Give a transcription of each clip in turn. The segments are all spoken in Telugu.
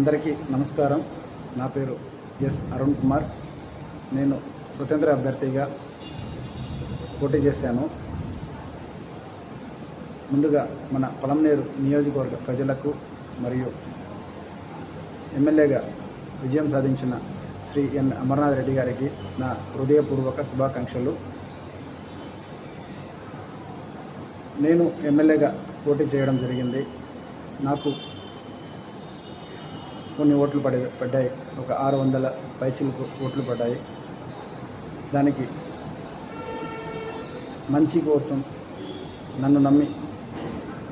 అందరికీ నమస్కారం. నా పేరు ఎస్ అరుణ్ కుమార్. నేను స్వతంత్ర అభ్యర్థిగా పోటీ చేశాను. ముందుగా మన పొలంనేరు నియోజకవర్గ ప్రజలకు మరియు ఎమ్మెల్యేగా విజయం సాధించిన శ్రీ ఎన్ అమర్నాథ్ రెడ్డి గారికి నా హృదయపూర్వక శుభాకాంక్షలు. నేను ఎమ్మెల్యేగా పోటీ చేయడం జరిగింది. నాకు కొన్ని ఓట్లు పడ్డాయి. ఒక 600 పైచిలకు ఓట్లు పడ్డాయి. దానికి మంచి కోసం నన్ను నమ్మి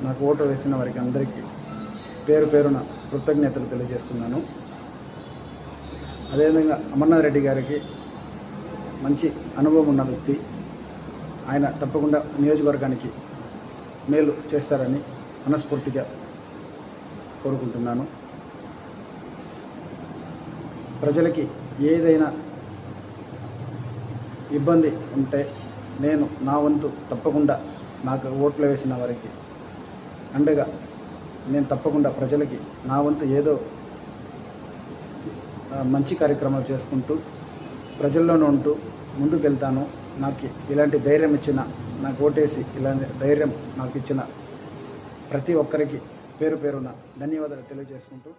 నాకు ఓటు వేసిన వారికి అందరికీ పేరు పేరున కృతజ్ఞతలు తెలియజేస్తున్నాను. అదేవిధంగా అమర్నాథ్ రెడ్డి గారికి మంచి అనుభవం ఉన్న వ్యక్తి. ఆయన తప్పకుండా నియోజకవర్గానికి మేలు చేస్తారని మనస్ఫూర్తిగా కోరుకుంటున్నాను. ప్రజలకి ఏదైనా ఇబ్బంది ఉంటే నేను నా వంతు తప్పకుండా నాకు ఓట్లు వేసిన వారికి అండగా నేను తప్పకుండా ప్రజలకి నా వంతు ఏదో మంచి కార్యక్రమాలు చేసుకుంటూ ప్రజల్లోనే ఉంటూ ముందుకు వెళ్తాను. నాకు ఇలాంటి ధైర్యం ఇచ్చిన, నాకు ఓటేసి ఇలాంటి ధైర్యం నాకు ఇచ్చిన ప్రతి ఒక్కరికి పేరు పేరున ధన్యవాదాలు తెలియజేసుకుంటూ